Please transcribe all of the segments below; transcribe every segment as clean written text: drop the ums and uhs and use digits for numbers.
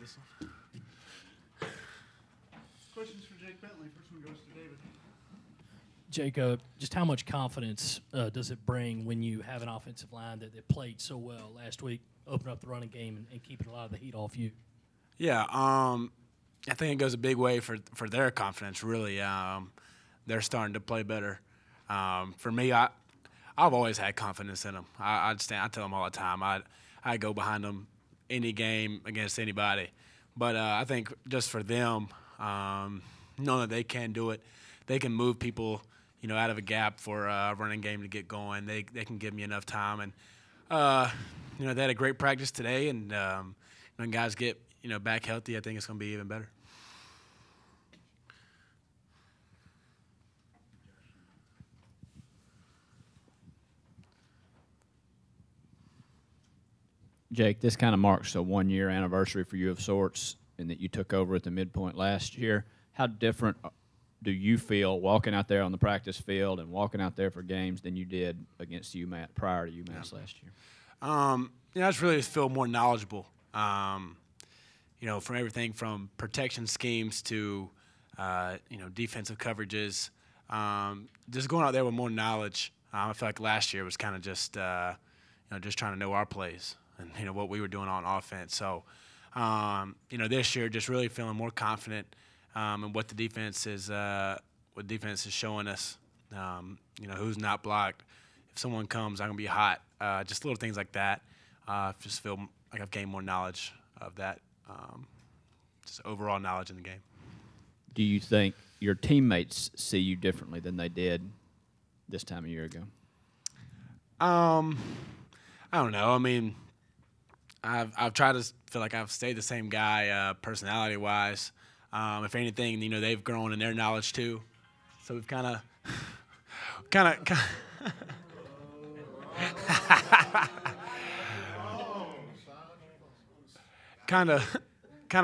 this one. Questions for Jake Bentley. First one goes to David. Jacob, just how much confidence does it bring when you have an offensive line that played so well last week, open up the running game and keeping a lot of the heat off you? Yeah, I think it goes a big way for their confidence, really. They're starting to play better. For me, I've always had confidence in them. I tell them all the time. I go behind them any game against anybody. But I think just for them, knowing that they can do it, they can move people, out of a gap for a running game to get going. They can give me enough time. And, they had a great practice today. And when guys get, back healthy, I think it's going to be even better. Jake, this kind of marks a one-year anniversary for you of sorts in that you took over at the midpoint last year. How different do you feel walking out there on the practice field and walking out there for games than you did against UMass prior to UMass last year? I just really feel more knowledgeable. From everything from protection schemes to, defensive coverages. Just going out there with more knowledge. I feel like last year was kind of just, just trying to know our plays and, what we were doing on offense. So, this year just really feeling more confident in what the defense is showing us. Who's not blocked. If someone comes, I'm going to be hot. Just little things like that. Just feel like I've gained more knowledge of that, just overall knowledge in the game. Do you think your teammates see you differently than they did this time a year ago? I don't know. I mean, I've tried to feel like I've stayed the same guy personality-wise. If anything, they've grown in their knowledge too. So we've kind of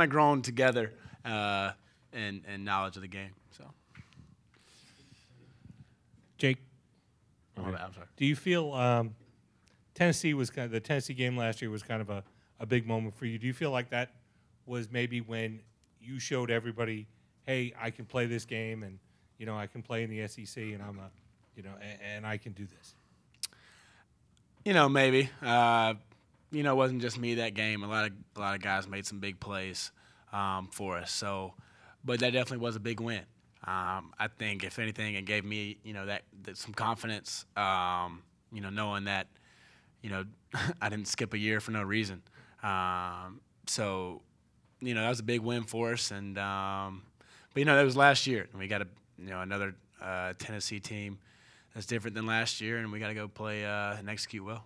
grown together in knowledge of the game. So, Jake, I'm sorry. do you feel Tennessee was the Tennessee game last year was kind of a big moment for you? Do you feel like that was maybe when you showed everybody, hey, I can play this game, and I can play in the SEC, and I'm and I can do this? Maybe. It wasn't just me that game. A lot of guys made some big plays for us. So, but that definitely was a big win. I think if anything, it gave me that some confidence. Knowing that I didn't skip a year for no reason. So, that was a big win for us. And but that was last year, and we got another Tennessee team that's different than last year, and we got to go play and execute well.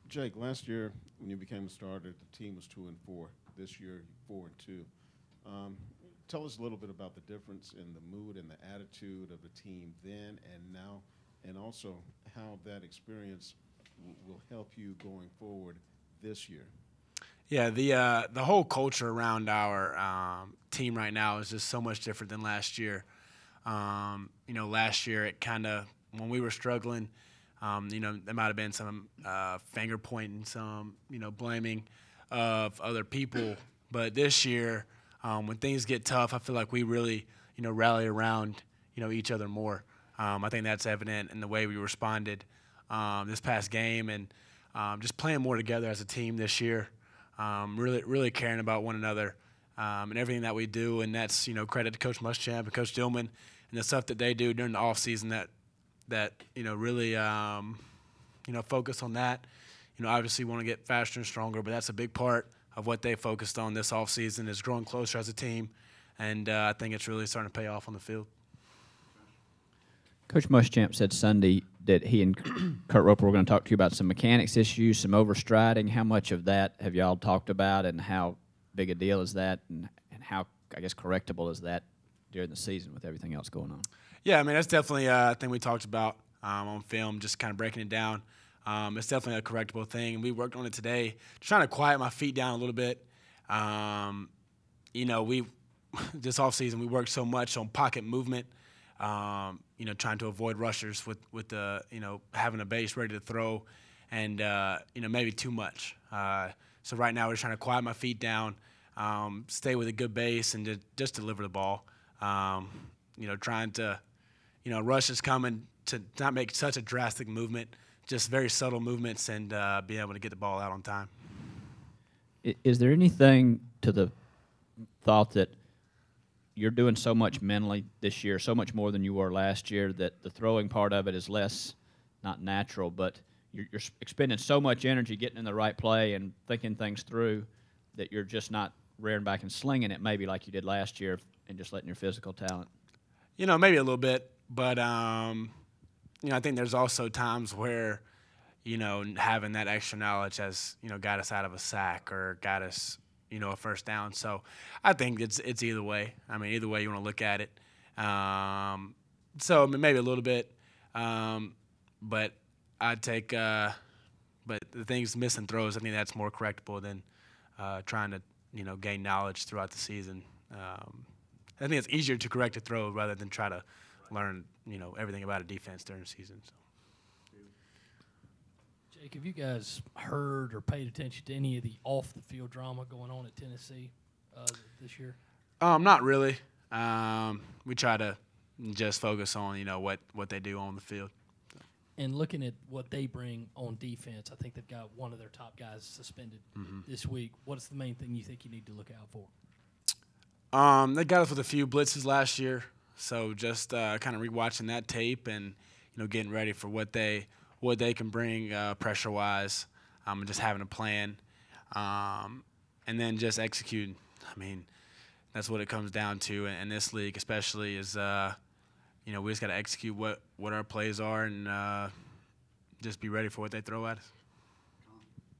Jake, last year when you became a starter, the team was 2-4. This year, 4-2. Tell us a little bit about the difference in the mood and the attitude of the team then and now, and also how that experience will help you going forward this year. Yeah, the whole culture around our team right now is just so much different than last year. Last year it kind of, when we were struggling, there might have been some finger pointing, some, blaming of other people. But this year, when things get tough, I feel like we really, rally around, each other more. I think that's evident in the way we responded this past game, and just playing more together as a team this year. Really caring about one another and everything that we do, and that's credit to Coach Muschamp and Coach Dillman and the stuff that they do during the off season that really focus on that. Obviously want to get faster and stronger, but that's a big part of what they focused on this off season is growing closer as a team, and I think it's really starting to pay off on the field. Coach Muschamp said Sunday that he and Kurt Roper were going to talk to you about some mechanics issues, some overstriding. How much of that have y'all talked about, and how big a deal is that, and how, I guess, correctable is that during the season with everything else going on? Yeah, I mean, that's definitely a thing we talked about on film, just kind of breaking it down. It's definitely a correctable thing. We worked on it today, trying to quiet my feet down a little bit. This offseason we worked so much on pocket movement, trying to avoid rushers with the, having a base ready to throw, and, maybe too much. So right now we're trying to quiet my feet down, stay with a good base, and just deliver the ball. Trying to, rush is coming to not make such a drastic movement, just very subtle movements, and be able to get the ball out on time. Is there anything to the thought that you're doing so much mentally this year, so much more than you were last year, that the throwing part of it is less, not natural, but you're expending so much energy getting in the right play and thinking things through that you're just not rearing back and slinging it maybe like you did last year and just letting your physical talent? Maybe a little bit, but I think there's also times where, having that extra knowledge has, got us out of a sack or got us, a first down. So I think it's either way. I mean, either way you want to look at it. So maybe a little bit, but I'd take. But the things missing throws, I think that's more correctable than trying to, gain knowledge throughout the season. I think it's easier to correct a throw rather than try to learn, everything about a defense during the season. So. Jake, have you guys heard or paid attention to any of the off-the-field drama going on at Tennessee this year? Not really. We try to just focus on, what they do on the field. And looking at what they bring on defense, I think they've got one of their top guys suspended this week. What's the main thing you think you need to look out for? They got us with a few blitzes last year, so just kind of rewatching that tape and getting ready for what they can bring pressure-wise, and just having a plan, and then just executing. I mean, that's what it comes down to in this league, especially is we just got to execute what our plays are and just be ready for what they throw at us.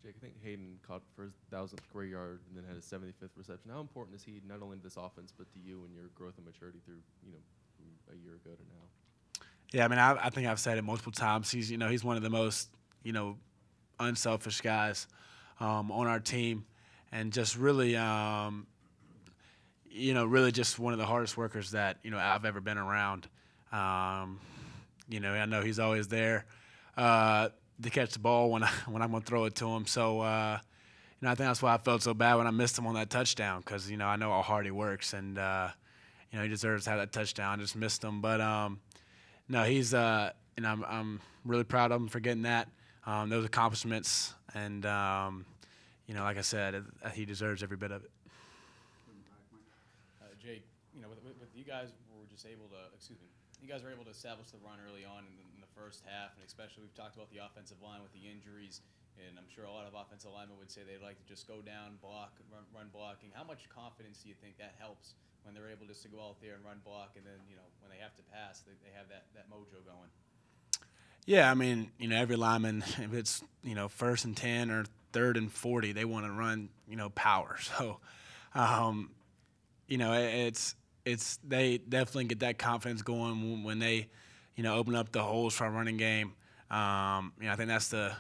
Jake, I think Hayden caught for his 1,000th career yard and then had his 75th reception. How important is he not only to this offense but to you and your growth and maturity through from a year ago to now? Yeah, I mean, I think I've said it multiple times. He's he's one of the most unselfish guys on our team, and just really really just one of the hardest workers that I've ever been around. I know he's always there to catch the ball when I'm going to throw it to him. So, I think that's why I felt so bad when I missed him on that touchdown because, I know how hard he works and, he deserves to have that touchdown. I just missed him. But, no, he's I'm really proud of him for getting that, those accomplishments. And, like I said, he deserves every bit of it. Jake, with you guys were just able to, you guys were able to establish the run early on in the first half, and especially we've talked about the offensive line with the injuries, and I'm sure a lot of offensive linemen would say they'd like to just go down, block, run blocking. How much confidence do you think that helps when they're able just to go out there and run block, and then, when they have to pass, they have that mojo going? Yeah, I mean, every lineman, if it's, 1st and 10 or 3rd and 40, they want to run, power. So, they definitely get that confidence going when they, open up the holes for our running game. I think that's the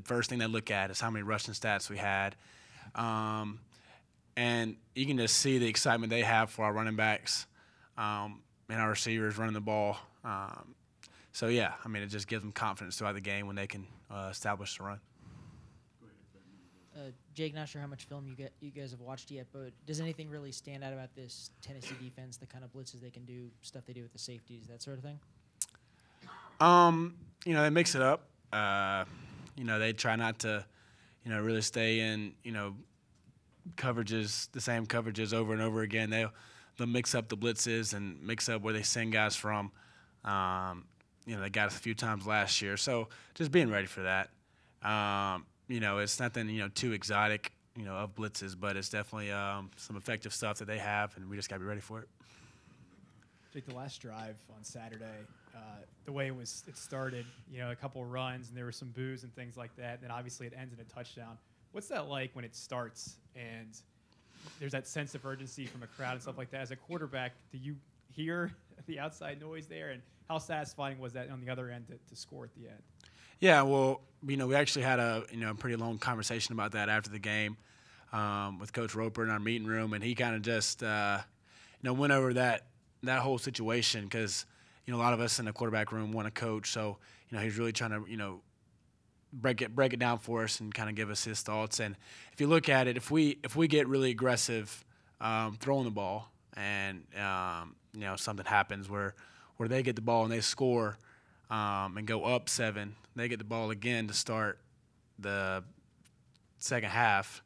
first thing they look at is how many rushing stats we had. And you can just see the excitement they have for our running backs and our receivers running the ball. So, yeah, I mean, it just gives them confidence throughout the game when they can establish the run. Jake, not sure how much film you guys have watched yet, but does anything really stand out about this Tennessee defense, the kind of blitzes they can do, stuff they do with the safeties, that sort of thing? They mix it up. They try not to, really stay in, coverages, the same coverages over and over again. They'll mix up the blitzes and mix up where they send guys from. They got us a few times last year, so just being ready for that. It's nothing, too exotic, of blitzes, but it's definitely some effective stuff that they have, and we just got to be ready for it. Jake, the last drive on Saturday, the way it started, a couple of runs, and there were some boos and things like that, and then obviously it ends in a touchdown. What's that like when it starts and there's that sense of urgency from a crowd and stuff like that? As a quarterback, do you hear the outside noise there, and how satisfying was that on the other end to score at the end? Yeah, well, we actually had a pretty long conversation about that after the game with Coach Roper in our meeting room, and he kind of just went over that whole situation because a lot of us in the quarterback room want to coach, so he's really trying to break it down for us and kind of give us his thoughts. And if you look at it, if we get really aggressive throwing the ball, and something happens where they get the ball and they score and go up 7, they get the ball again to start the second half,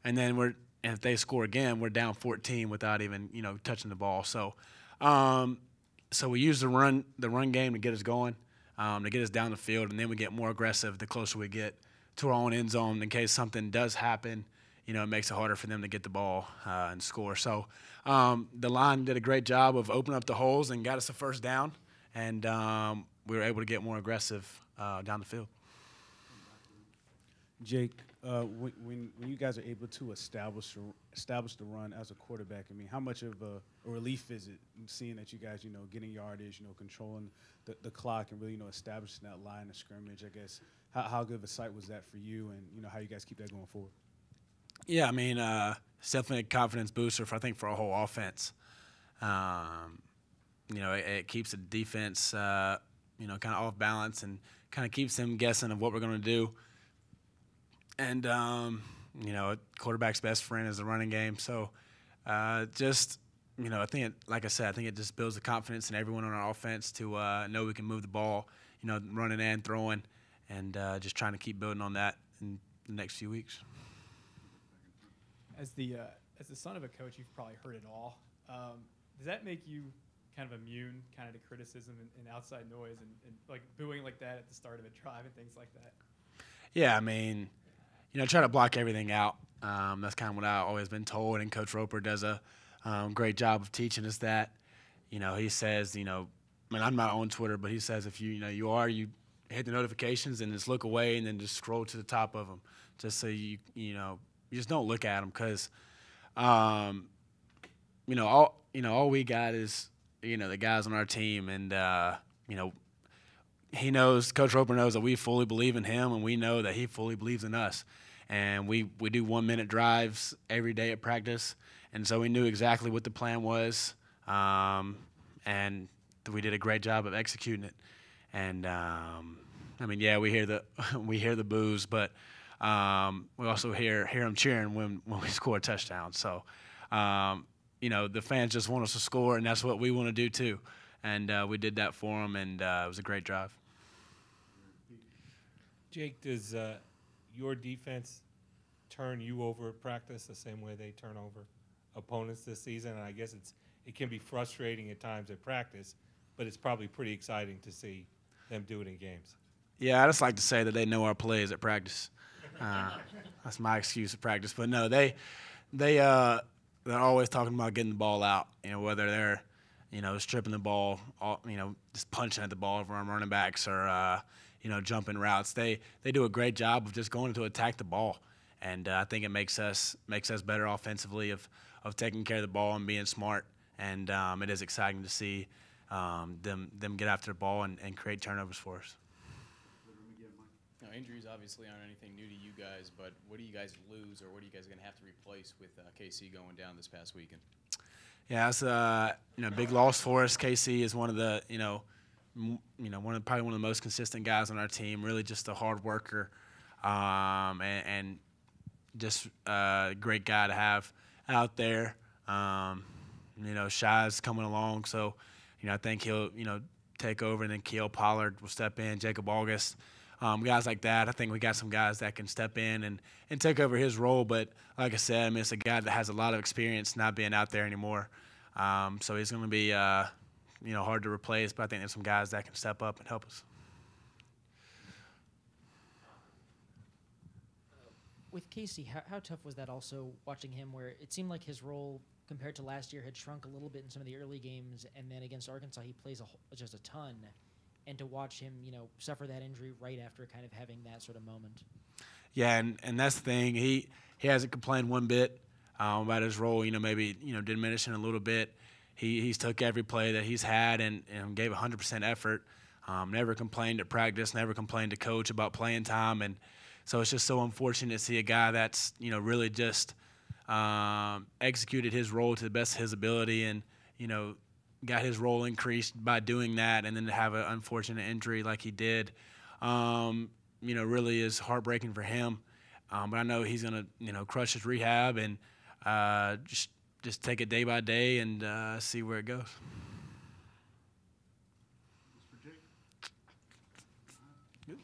and then if they score again, we're down 14 without even touching the ball. So so we use the run game to get us going, to get us down the field, and then we get more aggressive the closer we get to our own end zone in case something does happen. It makes it harder for them to get the ball and score. So the line did a great job of opening up the holes and got us a first down, and we were able to get more aggressive down the field. Jake, when you guys are able to establish the run as a quarterback, I mean, how much of a relief is it seeing that you guys, getting yardage, controlling the clock and really, establishing that line of scrimmage? I guess how good of a sight was that for you, and how you guys keep that going forward? Yeah, I mean, it's definitely a confidence booster for our whole offense. It keeps the defense, kind of off balance and kind of keeps them guessing of what we're going to do. And, a quarterback's best friend is the running game. So I think, like I said, I think it just builds the confidence in everyone on our offense to know we can move the ball, running and throwing, and just trying to keep building on that in the next few weeks. As the son of a coach, you've probably heard it all. Does that make you kind of immune kind of to criticism and outside noise and like booing like that at the start of a drive and things like that? Yeah, I mean, try to block everything out. That's kind of what I've always been told, and Coach Roper does a great job of teaching us that. He says, I'm not on Twitter, but he says if you hit the notifications and just look away and then just scroll to the top of them, just so you just don't look at them, because all we got is the guys on our team, and he knows, Coach Roper knows that we fully believe in him, and we know that he fully believes in us. And we do 1-minute drives every day at practice, and so we knew exactly what the plan was, and we did a great job of executing it. And we hear the boos, but we also hear them cheering when we score a touchdown. So the fans just want us to score, and that's what we want to do too. And we did that for them, and it was a great drive. Jake, does your defense turn you over at practice the same way they turn over opponents this season? And I guess it can be frustrating at times at practice, but it's probably pretty exciting to see them do it in games. Yeah, I just like to say that they know our plays at practice. That's my excuse at practice. But no, they're always talking about getting the ball out. Whether they're stripping the ball, just punching at the ball from running backs, or jumping routes. They do a great job of just going to attack the ball, and I think it makes us better offensively of taking care of the ball and being smart. And it is exciting to see them get after the ball and create turnovers for us. Now, injuries obviously aren't anything new to you guys, but what do you guys lose, or what are you guys going to have to replace with KC going down this past weekend? Yeah, it's a big loss for us. KC is one of the probably one of the most consistent guys on our team. Really, just a hard worker, and just a great guy to have out there. Shai's coming along, so I think he'll take over, and then Keel Pollard will step in. Jacob August. Guys like that. I think we got some guys that can step in and take over his role. But like I said, it's a guy that has a lot of experience not being out there anymore. So he's going to be, hard to replace. But I think there's some guys that can step up and help us. With Casey, how tough was that also watching him, where it seemed like his role compared to last year had shrunk a little bit in some of the early games, and then against Arkansas he plays just a ton. And to watch him, suffer that injury right after kind of having that sort of moment. Yeah, and that's the thing. He hasn't complained one bit about his role. Maybe diminishing a little bit. He's took every play that he's had and gave 100% effort. Never complained at practice. Never complained to coach about playing time. And so it's just so unfortunate to see a guy that's really just executed his role to the best of his ability, and got his role increased by doing that, and then to have an unfortunate injury like he did. really is heartbreaking for him. But I know he's going to, crush his rehab and just take it day by day and see where it goes. For Jake. Good.